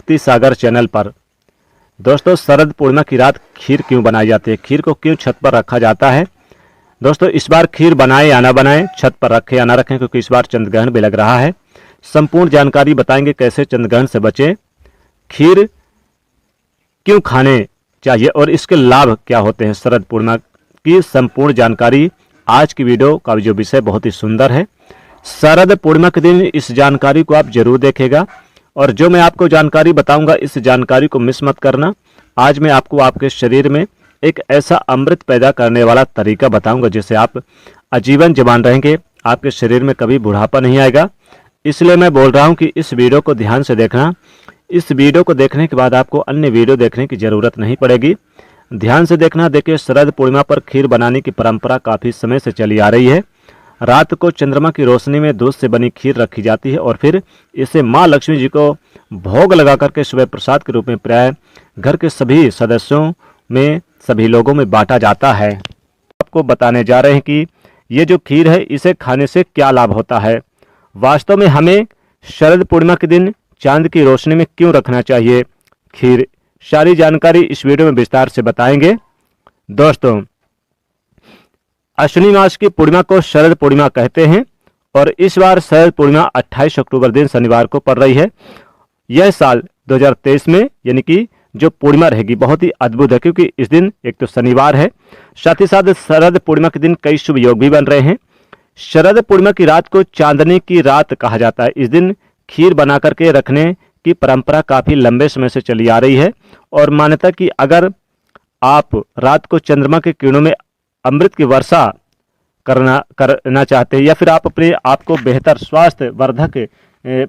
भक्ति सागर चैनल पर। दोस्तों, शरद पूर्णिमा की रात खीर क्यों बनाई जाती है, खीर को क्यों छत पर रखा जाता है। दोस्तों, इस बार खीर बनाएं या ना बनाएं, छत पर रखें या ना रखें, क्योंकि इस बार चंद्रग्रहण भी लग रहा है। संपूर्ण जानकारी बताएंगे कैसे चंद्रग्रहण से बचें, खीर क्यों खाने चाहिए और इसके लाभ क्या होते हैं। शरद पूर्णिमा की संपूर्ण जानकारी आज की वीडियो का जो विषय बहुत ही सुंदर है। शरद पूर्णिमा के दिन इस जानकारी को आप जरूर देखेगा और जो मैं आपको जानकारी बताऊंगा इस जानकारी को मिस मत करना। आज मैं आपको आपके शरीर में एक ऐसा अमृत पैदा करने वाला तरीका बताऊंगा जिससे आप आजीवन जवान रहेंगे, आपके शरीर में कभी बुढ़ापा नहीं आएगा। इसलिए मैं बोल रहा हूं कि इस वीडियो को ध्यान से देखना। इस वीडियो को देखने के बाद आपको अन्य वीडियो देखने की जरूरत नहीं पड़ेगी। ध्यान से देखना। देखिए, शरद पूर्णिमा पर खीर बनाने की परंपरा काफी समय से चली आ रही है। रात को चंद्रमा की रोशनी में दूध से बनी खीर रखी जाती है और फिर इसे माँ लक्ष्मी जी को भोग लगा करके सुबह प्रसाद के रूप में प्राय घर के सभी सदस्यों में, सभी लोगों में बांटा जाता है। आपको बताने जा रहे हैं कि ये जो खीर है इसे खाने से क्या लाभ होता है। वास्तव में हमें शरद पूर्णिमा के दिन चांद की रोशनी में क्यों रखना चाहिए खीर, सारी जानकारी इस वीडियो में विस्तार से बताएंगे। दोस्तों, अश्विनी मास की पूर्णिमा को शरद पूर्णिमा कहते हैं और इस बार शरद पूर्णिमा 28 अक्टूबर दिन शनिवार को पड़ रही है। यह साल 2023 में यानी कि जो पूर्णिमा रहेगी बहुत ही अद्भुत है, क्योंकि इस दिन एक तो शनिवार है, साथ ही साथ शरद पूर्णिमा के दिन कई शुभ योग भी बन रहे हैं। शरद पूर्णिमा की रात को चांदनी की रात कहा जाता है। इस दिन खीर बना करके रखने की परंपरा काफी लंबे समय से चली आ रही है और मान्यता कि अगर आप रात को चंद्रमा के किरणों में अमृत की वर्षा करना चाहते हैं या फिर आप अपने आप को बेहतर स्वास्थ्य वर्धक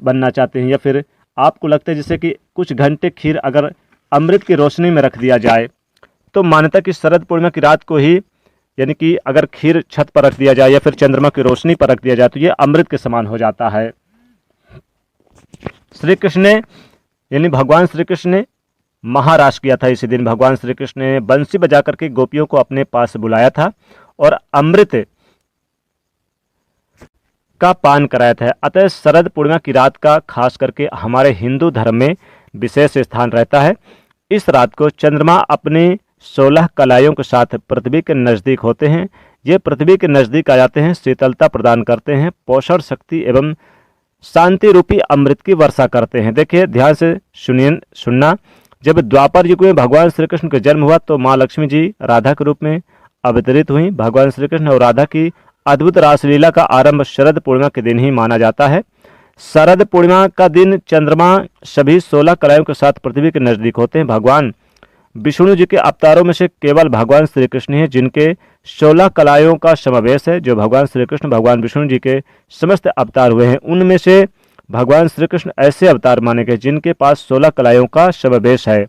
बनना चाहते हैं या फिर आपको लगता है जैसे कि कुछ घंटे खीर अगर अमृत की रोशनी में रख दिया जाए तो मान्यता कि शरद पूर्णिमा की रात को ही यानी कि अगर खीर छत पर रख दिया जाए या फिर चंद्रमा की रोशनी पर रख दिया जाए तो ये अमृत के समान हो जाता है। श्री कृष्ण ने यानी भगवान श्री कृष्ण ने महाराज किया था। इसी दिन भगवान श्री कृष्ण ने बंसी बजा करके गोपियों को अपने पास बुलाया था और अमृत का पान कराया था। अतः शरद पूर्णिमा की रात का खास करके हमारे हिंदू धर्म में विशेष स्थान रहता है। इस रात को चंद्रमा अपने 16 कलाइयों के साथ पृथ्वी के नजदीक होते हैं। ये पृथ्वी के नजदीक आ जाते हैं, शीतलता प्रदान करते हैं, पोषण शक्ति एवं शांति रूपी अमृत की वर्षा करते हैं। देखिए, ध्यान से सुनना। जब द्वापर युग में भगवान श्री कृष्ण का जन्म हुआ तो माँ लक्ष्मी जी राधा के रूप में अवतरित हुई। भगवान श्री कृष्ण और राधा की अद्भुत रासलीला का आरंभ शरद पूर्णिमा के दिन ही माना जाता है। शरद पूर्णिमा का दिन चंद्रमा सभी 16 कलाओं के साथ पृथ्वी के नजदीक होते हैं। भगवान विष्णु जी के अवतारों में से केवल भगवान श्री कृष्ण हैं जिनके 16 कलाओं का समावेश है। जो भगवान श्री कृष्ण भगवान विष्णु जी के समस्त अवतार हुए हैं उनमें से भगवान श्री कृष्ण ऐसे अवतार माने गए जिनके पास 16 कलाओं का समावेश है,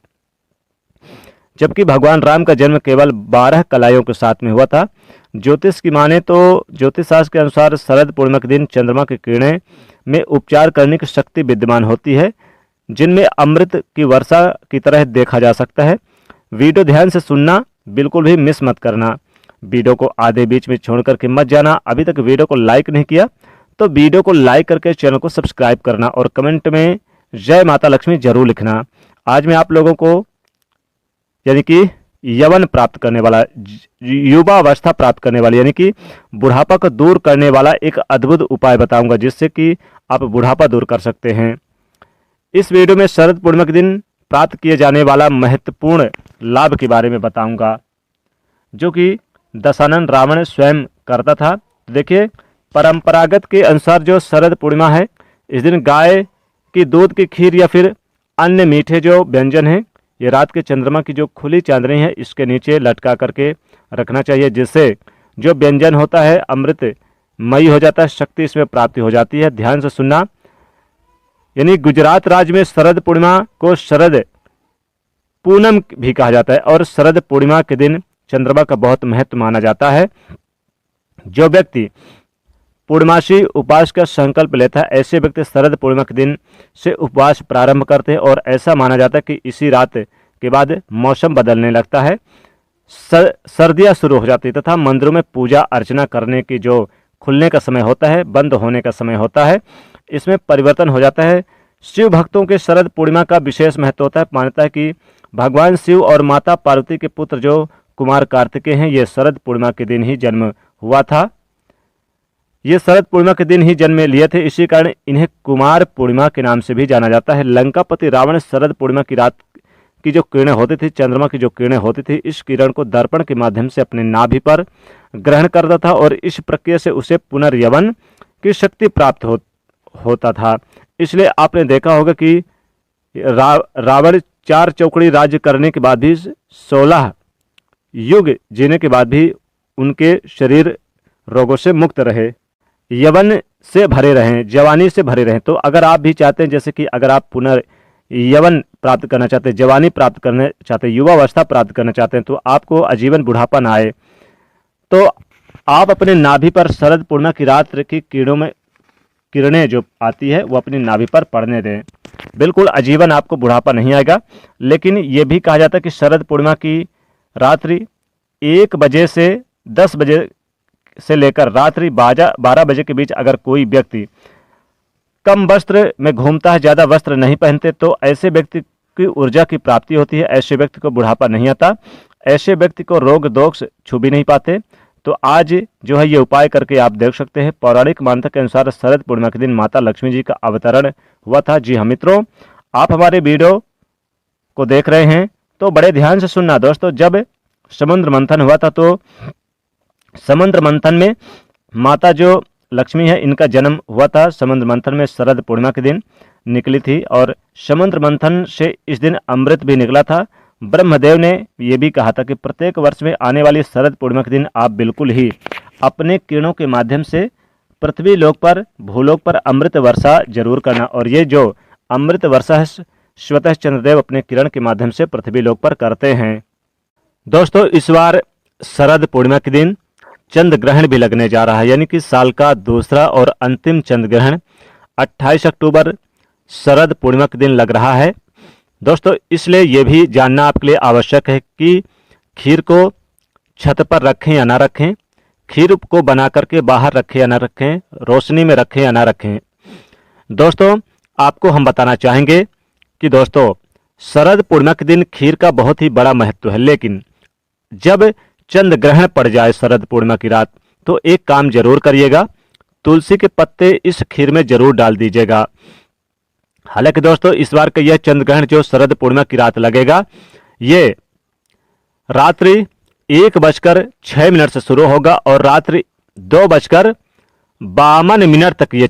जबकि भगवान राम का जन्म केवल 12 कलाओं के साथ में हुआ था। ज्योतिष की माने तो ज्योतिष शास्त्र के अनुसार शरद पूर्णिमा के दिन चंद्रमा की किरणें में उपचार करने की शक्ति विद्यमान होती है जिनमें अमृत की वर्षा की तरह देखा जा सकता है। वीडियो ध्यान से सुनना, बिल्कुल भी मिस मत करना। वीडियो को आधे बीच में छोड़ करके मत जाना। अभी तक वीडियो को लाइक नहीं किया तो वीडियो को लाइक करके चैनल को सब्सक्राइब करना और कमेंट में जय माता लक्ष्मी जरूर लिखना। आज मैं आप लोगों को यानी कि यवन प्राप्त करने वाला, युवा अवस्था प्राप्त करने वाली यानी कि बुढ़ापा को दूर करने वाला एक अद्भुत उपाय बताऊंगा जिससे कि आप बुढ़ापा दूर कर सकते हैं। इस वीडियो में शरद पूर्णिमा के दिन प्राप्त किए जाने वाला महत्वपूर्ण लाभ के बारे में बताऊंगा जो कि दशानन रावण स्वयं करता था। देखिए, परंपरागत के अनुसार जो शरद पूर्णिमा है इस दिन गाय की दूध की खीर या फिर अन्य मीठे जो व्यंजन हैं ये रात के चंद्रमा की जो खुली चांदनी है इसके नीचे लटका करके रखना चाहिए, जिससे जो व्यंजन होता है अमृतमयी हो जाता है, शक्ति इसमें प्राप्ति हो जाती है। ध्यान से सुनना। यानी गुजरात राज्य में शरद पूर्णिमा को शरद पूनम भी कहा जाता है और शरद पूर्णिमा के दिन चंद्रमा का बहुत महत्व माना जाता है। जो व्यक्ति पूर्णमासी उपवास का संकल्प लेता है ऐसे व्यक्ति शरद पूर्णिमा के दिन से उपवास प्रारंभ करते हैं और ऐसा माना जाता है कि इसी रात के बाद मौसम बदलने लगता है, सर्दियां शुरू हो जाती है तथा मंदिरों में पूजा अर्चना करने की जो खुलने का समय होता है, बंद होने का समय होता है, इसमें परिवर्तन हो जाता है। शिव भक्तों के शरद पूर्णिमा का विशेष महत्व होता है। मान्यता है कि भगवान शिव और माता पार्वती के पुत्र जो कुमार कार्तिकेय हैं, ये शरद पूर्णिमा के दिन ही जन्म हुआ था। ये शरद पूर्णिमा के दिन ही जन्म लिए थे, इसी कारण इन्हें कुमार पूर्णिमा के नाम से भी जाना जाता है। लंकापति रावण शरद पूर्णिमा की रात की जो किरणें होती थी, चंद्रमा की जो किरणें होती थी, इस किरण को दर्पण के माध्यम से अपने नाभि पर ग्रहण करता था और इस प्रक्रिया से उसे पुनर्यवन की शक्ति प्राप्त होता था। इसलिए आपने देखा होगा कि रावण 4 चौकड़ी राज्य करने के बाद भी 16 युग जीने के बाद भी उनके शरीर रोगों से मुक्त रहे, यवन से भरे रहें, जवानी से भरे रहें। तो अगर आप भी चाहते हैं, जैसे कि अगर आप पुनर्यवन प्राप्त करना चाहते हैं, जवानी प्राप्त करना चाहते हैं, युवावस्था प्राप्त करना चाहते हैं, तो आपको आजीवन बुढ़ापा ना आए, तो आप अपने नाभि पर शरद पूर्णिमा की रात की किरणें जो आती है वो अपनी नाभि पर पड़ने दें। बिल्कुल आजीवन आपको बुढ़ापा नहीं आएगा। लेकिन ये भी कहा जाता है कि शरद पूर्णिमा की रात्रि 1 बजे से 10 बजे से लेकर रात्रि 12 बजे के बीच अगर कोई व्यक्ति कम वस्त्र में घूमता है, ज़्यादा वस्त्र नहीं पहनते, तो ऐसे व्यक्ति की ऊर्जा की प्राप्ति होती है। ऐसे व्यक्ति को बुढ़ापा नहीं आता, ऐसे व्यक्ति को रोग दोष छू भी नहीं पाते। तो आज जो है ये उपाय करके आप देख सकते हैं। पौराणिक मान्यता के अनुसार शरद पूर्णिमा के दिन माता लक्ष्मी जी का अवतरण हुआ था। जी हाँ मित्रों, आप हमारे वीडियो को देख रहे हैं तो बड़े ध्यान से सुनना दोस्तों। जब समुद्र मंथन हुआ था तो समुद्र मंथन में माता जो लक्ष्मी है, इनका जन्म हुआ था समुद्र मंथन में शरद पूर्णिमा के दिन निकली थी और समुद्र मंथन से इस दिन अमृत भी निकला था। ब्रह्मदेव ने यह भी कहा था कि प्रत्येक वर्ष में आने वाली शरद पूर्णिमा के दिन आप बिल्कुल ही अपने किरणों के माध्यम से पृथ्वी लोक पर, भूलोक पर अमृत वर्षा जरूर करना। और ये जो अमृत वर्षा है स्वतः चंद्रदेव अपने किरण के माध्यम से पृथ्वी लोक पर करते हैं। दोस्तों इस बार शरद पूर्णिमा के दिन चंद्र ग्रहण भी लगने जा रहा है, यानी कि साल का दूसरा और अंतिम चंद्र ग्रहण 28 अक्टूबर शरद पूर्णिमा के दिन लग रहा है। दोस्तों इसलिए यह भी जानना आपके लिए आवश्यक है कि खीर को छत पर रखें या ना रखें, खीर को बना करके बाहर रखें या ना रखें, रोशनी में रखें या ना रखें। दोस्तों आपको हम बताना चाहेंगे कि दोस्तों शरद पूर्णिमा के दिन खीर का बहुत ही बड़ा महत्व है, लेकिन जब चंद्र ग्रहण पड़ जाए शरद पूर्णिमा की रात तो एक काम जरूर करिएगा, तुलसी के पत्ते इस खीर में जरूर डाल दीजिएगा। हालांकि दोस्तों इस बार का यह चंद्र ग्रहण जो शरद पूर्णिमा की रात लगेगा, ये रात्रि 1:06 से शुरू होगा और रात्रि 2:52 तक ये